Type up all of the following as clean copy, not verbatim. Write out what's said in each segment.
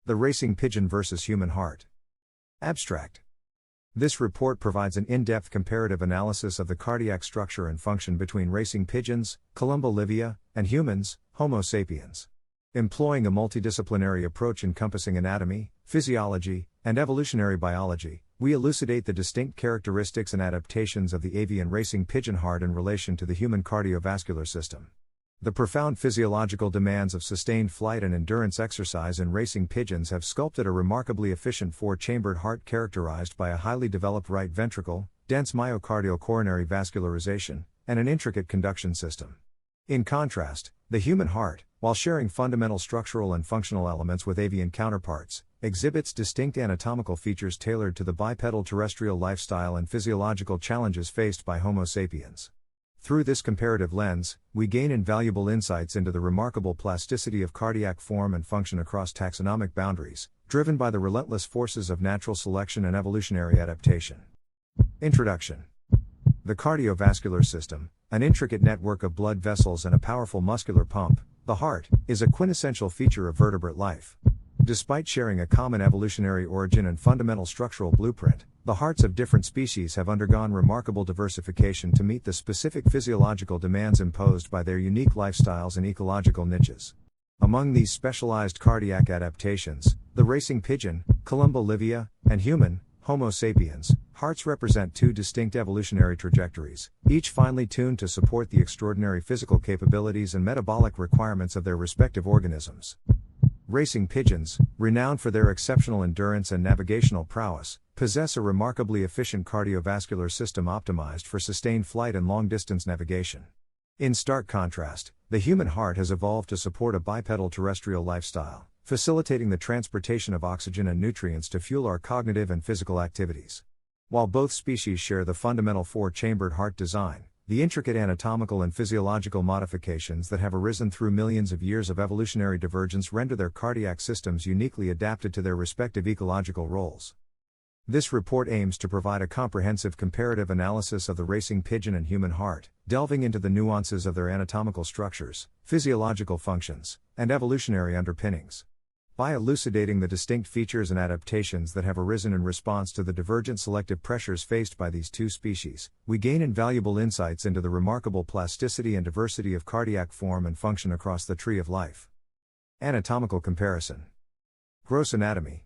The racing pigeon versus human heart. Abstract. This report provides an in-depth comparative analysis of the cardiac structure and function between racing pigeons, Columba livia, and humans, Homo sapiens. Employing a multidisciplinary approach encompassing anatomy, physiology, and evolutionary biology, we elucidate the distinct characteristics and adaptations of the avian racing pigeon heart in relation to the human cardiovascular system. The profound physiological demands of sustained flight and endurance exercise in racing pigeons have sculpted a remarkably efficient four-chambered heart characterized by a highly developed right ventricle, dense myocardial coronary vascularization, and an intricate conduction system. In contrast, the human heart, while sharing fundamental structural and functional elements with avian counterparts, exhibits distinct anatomical features tailored to the bipedal terrestrial lifestyle and physiological challenges faced by Homo sapiens. Through this comparative lens, we gain invaluable insights into the remarkable plasticity of cardiac form and function across taxonomic boundaries, driven by the relentless forces of natural selection and evolutionary adaptation. Introduction. The cardiovascular system, an intricate network of blood vessels and a powerful muscular pump, the heart, is a quintessential feature of vertebrate life. Despite sharing a common evolutionary origin and fundamental structural blueprint, the hearts of different species have undergone remarkable diversification to meet the specific physiological demands imposed by their unique lifestyles and ecological niches. Among these specialized cardiac adaptations, the racing pigeon, Columba livia, and human, Homo sapiens, hearts represent two distinct evolutionary trajectories, each finely tuned to support the extraordinary physical capabilities and metabolic requirements of their respective organisms. Racing pigeons, renowned for their exceptional endurance and navigational prowess, possess a remarkably efficient cardiovascular system optimized for sustained flight and long-distance navigation. In stark contrast, the human heart has evolved to support a bipedal terrestrial lifestyle, facilitating the transportation of oxygen and nutrients to fuel our cognitive and physical activities. While both species share the fundamental four-chambered heart design, the intricate anatomical and physiological modifications that have arisen through millions of years of evolutionary divergence render their cardiac systems uniquely adapted to their respective ecological roles. This report aims to provide a comprehensive comparative analysis of the racing pigeon and human heart, delving into the nuances of their anatomical structures, physiological functions, and evolutionary underpinnings. By elucidating the distinct features and adaptations that have arisen in response to the divergent selective pressures faced by these two species, we gain invaluable insights into the remarkable plasticity and diversity of cardiac form and function across the tree of life. Anatomical comparison. Gross anatomy.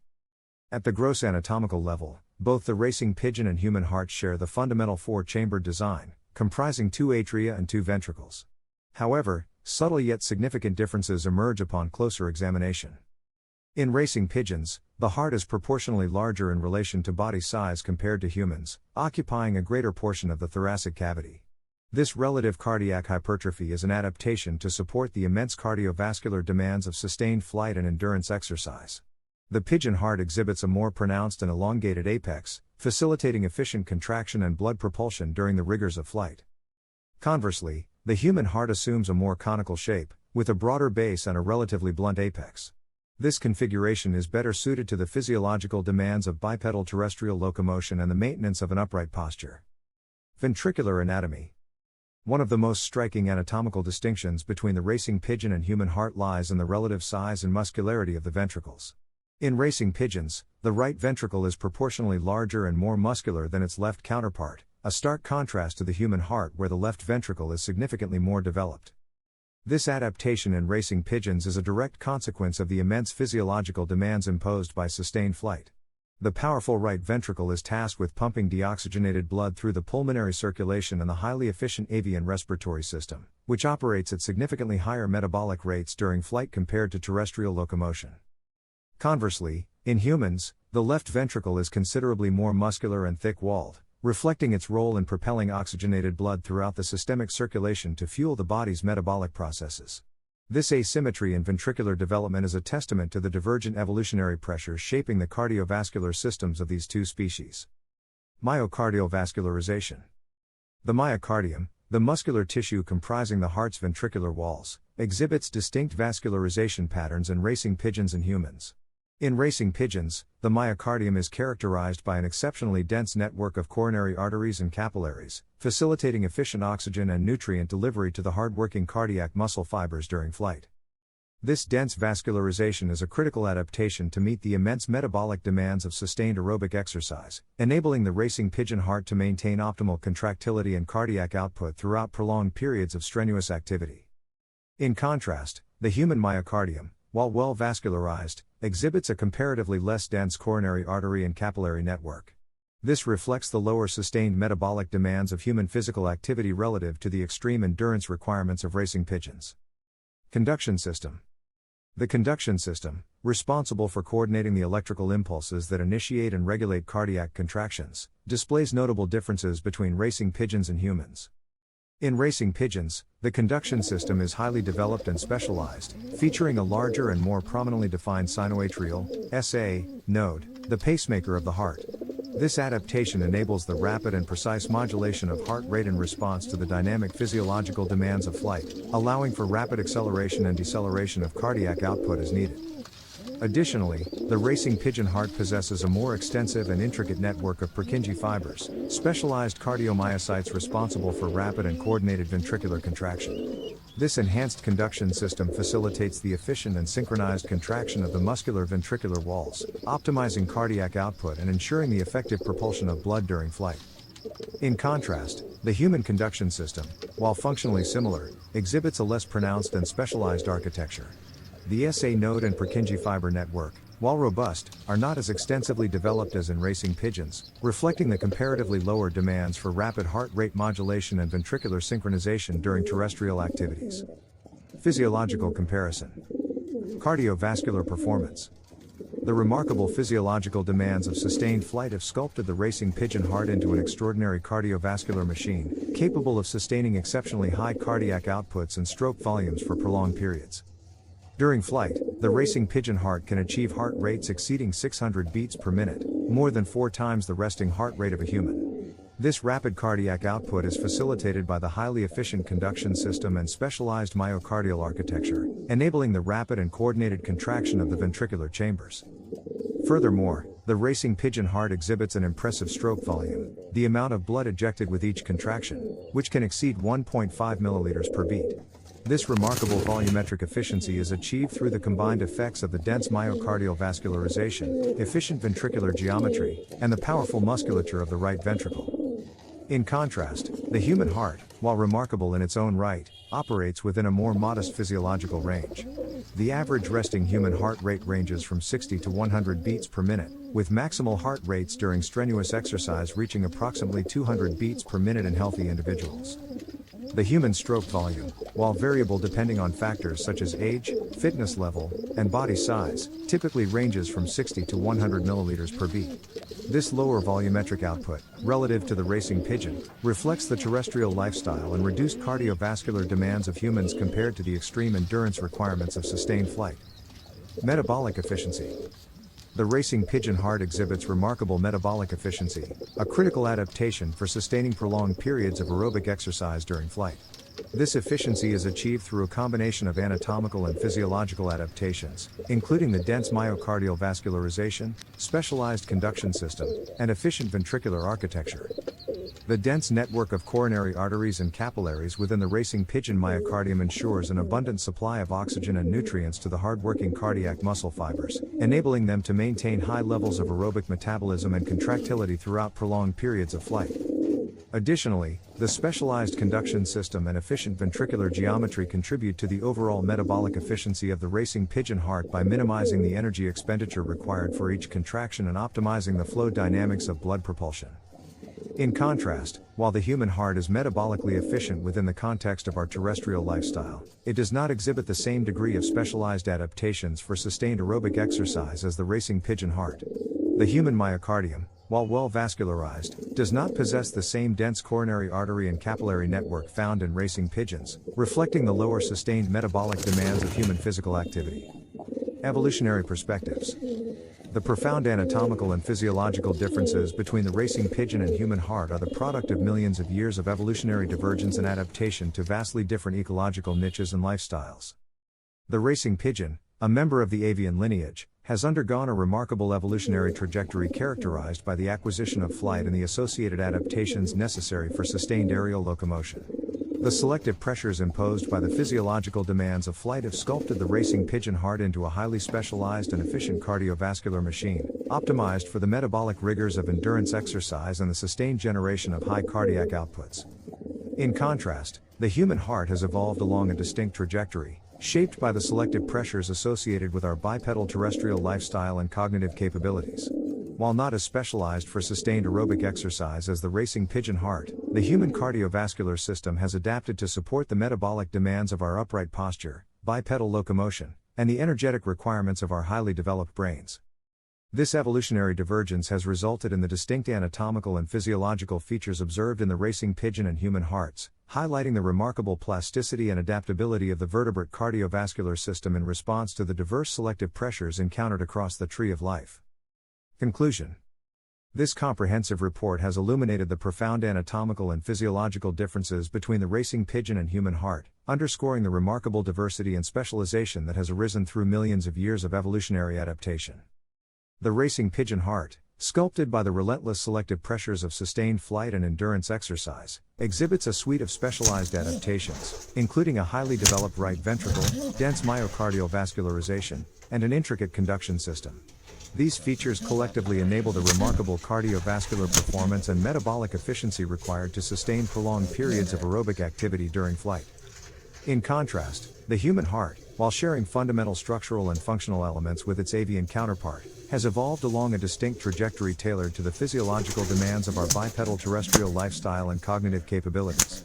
At the gross anatomical level, both the racing pigeon and human heart share the fundamental four-chambered design, comprising two atria and two ventricles. However, subtle yet significant differences emerge upon closer examination. In racing pigeons, the heart is proportionally larger in relation to body size compared to humans, occupying a greater portion of the thoracic cavity. This relative cardiac hypertrophy is an adaptation to support the immense cardiovascular demands of sustained flight and endurance exercise. The pigeon heart exhibits a more pronounced and elongated apex, facilitating efficient contraction and blood propulsion during the rigors of flight. Conversely, the human heart assumes a more conical shape, with a broader base and a relatively blunt apex. This configuration is better suited to the physiological demands of bipedal terrestrial locomotion and the maintenance of an upright posture. Ventricular anatomy. One of the most striking anatomical distinctions between the racing pigeon and human heart lies in the relative size and muscularity of the ventricles. In racing pigeons, the right ventricle is proportionally larger and more muscular than its left counterpart, a stark contrast to the human heart where the left ventricle is significantly more developed. This adaptation in racing pigeons is a direct consequence of the immense physiological demands imposed by sustained flight. The powerful right ventricle is tasked with pumping deoxygenated blood through the pulmonary circulation and the highly efficient avian respiratory system, which operates at significantly higher metabolic rates during flight compared to terrestrial locomotion. Conversely, in humans, the left ventricle is considerably more muscular and thick-walled, reflecting its role in propelling oxygenated blood throughout the systemic circulation to fuel the body's metabolic processes. This asymmetry in ventricular development is a testament to the divergent evolutionary pressures shaping the cardiovascular systems of these two species. Myocardial vascularization. The myocardium, the muscular tissue comprising the heart's ventricular walls, exhibits distinct vascularization patterns in racing pigeons and humans. In racing pigeons, the myocardium is characterized by an exceptionally dense network of coronary arteries and capillaries, facilitating efficient oxygen and nutrient delivery to the hard-working cardiac muscle fibers during flight. This dense vascularization is a critical adaptation to meet the immense metabolic demands of sustained aerobic exercise, enabling the racing pigeon heart to maintain optimal contractility and cardiac output throughout prolonged periods of strenuous activity. In contrast, the human myocardium, while well vascularized, exhibits a comparatively less dense coronary artery and capillary network. This reflects the lower sustained metabolic demands of human physical activity relative to the extreme endurance requirements of racing pigeons. Conduction system. The conduction system, responsible for coordinating the electrical impulses that initiate and regulate cardiac contractions, displays notable differences between racing pigeons and humans. In racing pigeons, the conduction system is highly developed and specialized, featuring a larger and more prominently defined sinoatrial SA node, the pacemaker of the heart. This adaptation enables the rapid and precise modulation of heart rate in response to the dynamic physiological demands of flight, allowing for rapid acceleration and deceleration of cardiac output as needed. Additionally, the racing pigeon heart possesses a more extensive and intricate network of Purkinje fibers, specialized cardiomyocytes responsible for rapid and coordinated ventricular contraction. This enhanced conduction system facilitates the efficient and synchronized contraction of the muscular ventricular walls, optimizing cardiac output and ensuring the effective propulsion of blood during flight. In contrast, the human conduction system, while functionally similar, exhibits a less pronounced and specialized architecture. The SA node and Purkinje fiber network, while robust, are not as extensively developed as in racing pigeons, reflecting the comparatively lower demands for rapid heart rate modulation and ventricular synchronization during terrestrial activities. Physiological comparison. Cardiovascular performance. The remarkable physiological demands of sustained flight have sculpted the racing pigeon heart into an extraordinary cardiovascular machine, capable of sustaining exceptionally high cardiac outputs and stroke volumes for prolonged periods. During flight, the racing pigeon heart can achieve heart rates exceeding 600 beats per minute, more than 4 times the resting heart rate of a human. This rapid cardiac output is facilitated by the highly efficient conduction system and specialized myocardial architecture, enabling the rapid and coordinated contraction of the ventricular chambers. Furthermore, the racing pigeon heart exhibits an impressive stroke volume, the amount of blood ejected with each contraction, which can exceed 1.5 milliliters per beat. This remarkable volumetric efficiency is achieved through the combined effects of the dense myocardial vascularization, efficient ventricular geometry, and the powerful musculature of the right ventricle. In contrast, the human heart, while remarkable in its own right, operates within a more modest physiological range. The average resting human heart rate ranges from 60 to 100 beats per minute, with maximal heart rates during strenuous exercise reaching approximately 200 beats per minute in healthy individuals. The human stroke volume, while variable depending on factors such as age, fitness level, and body size, typically ranges from 60 to 100 milliliters per beat. This lower volumetric output, relative to the racing pigeon, reflects the terrestrial lifestyle and reduced cardiovascular demands of humans compared to the extreme endurance requirements of sustained flight. Metabolic efficiency. The racing pigeon heart exhibits remarkable metabolic efficiency, a critical adaptation for sustaining prolonged periods of aerobic exercise during flight. This efficiency is achieved through a combination of anatomical and physiological adaptations, including the dense myocardial vascularization, specialized conduction system, and efficient ventricular architecture. The dense network of coronary arteries and capillaries within the racing pigeon myocardium ensures an abundant supply of oxygen and nutrients to the hard-working cardiac muscle fibers, enabling them to maintain high levels of aerobic metabolism and contractility throughout prolonged periods of flight. Additionally, the specialized conduction system and efficient ventricular geometry contribute to the overall metabolic efficiency of the racing pigeon heart by minimizing the energy expenditure required for each contraction and optimizing the flow dynamics of blood propulsion. In contrast, while the human heart is metabolically efficient within the context of our terrestrial lifestyle, it does not exhibit the same degree of specialized adaptations for sustained aerobic exercise as the racing pigeon heart. The human myocardium, while well vascularized, does not possess the same dense coronary artery and capillary network found in racing pigeons, reflecting the lower sustained metabolic demands of human physical activity. Evolutionary perspectives. The profound anatomical and physiological differences between the racing pigeon and human heart are the product of millions of years of evolutionary divergence and adaptation to vastly different ecological niches and lifestyles. The racing pigeon, a member of the avian lineage, has undergone a remarkable evolutionary trajectory characterized by the acquisition of flight and the associated adaptations necessary for sustained aerial locomotion. The selective pressures imposed by the physiological demands of flight have sculpted the racing pigeon heart into a highly specialized and efficient cardiovascular machine, optimized for the metabolic rigors of endurance exercise and the sustained generation of high cardiac outputs. In contrast, the human heart has evolved along a distinct trajectory, shaped by the selective pressures associated with our bipedal terrestrial lifestyle and cognitive capabilities. While not as specialized for sustained aerobic exercise as the racing pigeon heart, the human cardiovascular system has adapted to support the metabolic demands of our upright posture, bipedal locomotion, and the energetic requirements of our highly developed brains. This evolutionary divergence has resulted in the distinct anatomical and physiological features observed in the racing pigeon and human hearts, highlighting the remarkable plasticity and adaptability of the vertebrate cardiovascular system in response to the diverse selective pressures encountered across the tree of life. Conclusion. This comprehensive report has illuminated the profound anatomical and physiological differences between the racing pigeon and human heart, underscoring the remarkable diversity and specialization that has arisen through millions of years of evolutionary adaptation. The racing pigeon heart, sculpted by the relentless selective pressures of sustained flight and endurance exercise, exhibits a suite of specialized adaptations, including a highly developed right ventricle, dense myocardial vascularization, and an intricate conduction system. These features collectively enable the remarkable cardiovascular performance and metabolic efficiency required to sustain prolonged periods of aerobic activity during flight. In contrast, the human heart, while sharing fundamental structural and functional elements with its avian counterpart, has evolved along a distinct trajectory tailored to the physiological demands of our bipedal terrestrial lifestyle and cognitive capabilities.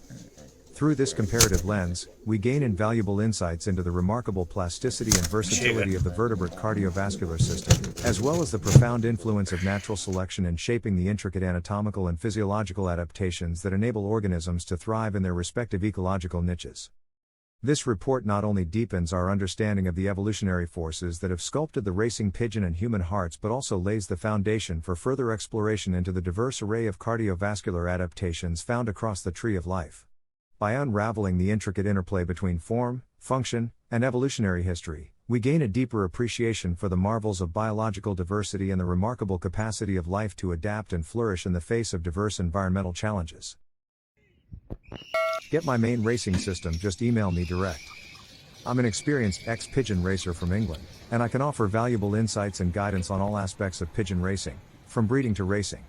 Through this comparative lens, we gain invaluable insights into the remarkable plasticity and versatility of the vertebrate cardiovascular system, as well as the profound influence of natural selection in shaping the intricate anatomical and physiological adaptations that enable organisms to thrive in their respective ecological niches. This report not only deepens our understanding of the evolutionary forces that have sculpted the racing pigeon and human hearts but also lays the foundation for further exploration into the diverse array of cardiovascular adaptations found across the tree of life. By unraveling the intricate interplay between form, function, and evolutionary history, we gain a deeper appreciation for the marvels of biological diversity and the remarkable capacity of life to adapt and flourish in the face of diverse environmental challenges. Get my main racing system, just email me direct. I'm an experienced ex-pigeon racer from England, and I can offer valuable insights and guidance on all aspects of pigeon racing, from breeding to racing.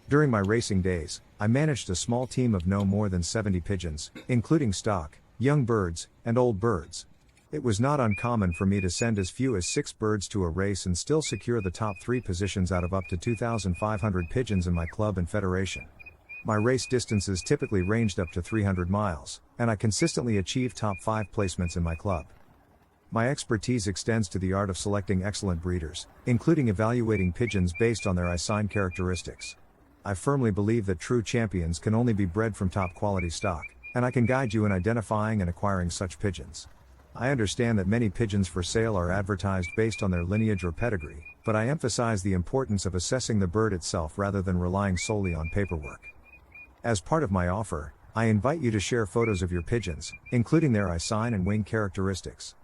During my racing days, I managed a small team of no more than 70 pigeons, including stock, young birds, and old birds. It was not uncommon for me to send as few as 6 birds to a race and still secure the top 3 positions out of up to 2,500 pigeons in my club and federation. My race distances typically ranged up to 300 miles, and I consistently achieved top 5 placements in my club. My expertise extends to the art of selecting excellent breeders, including evaluating pigeons based on their eye-sign characteristics. I firmly believe that true champions can only be bred from top-quality stock, and I can guide you in identifying and acquiring such pigeons. I understand that many pigeons for sale are advertised based on their lineage or pedigree, but I emphasize the importance of assessing the bird itself rather than relying solely on paperwork. As part of my offer, I invite you to share photos of your pigeons, including their eye-sign and wing characteristics.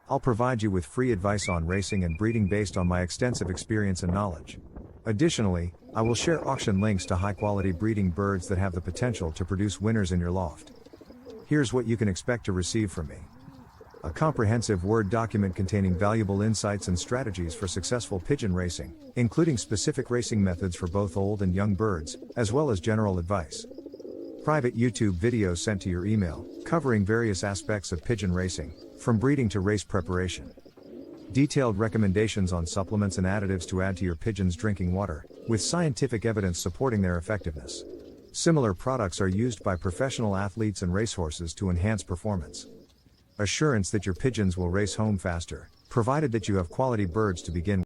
I'll provide you with free advice on racing and breeding based on my extensive experience and knowledge. Additionally, I will share auction links to high-quality breeding birds that have the potential to produce winners in your loft. Here's what you can expect to receive from me. A comprehensive Word document containing valuable insights and strategies for successful pigeon racing, including specific racing methods for both old and young birds, as well as general advice. Private YouTube videos sent to your email, covering various aspects of pigeon racing, from breeding to race preparation. Detailed recommendations on supplements and additives to add to your pigeon's drinking water, with scientific evidence supporting their effectiveness. Similar products are used by professional athletes and racehorses to enhance performance. Assurance that your pigeons will race home faster, provided that you have quality birds to begin with.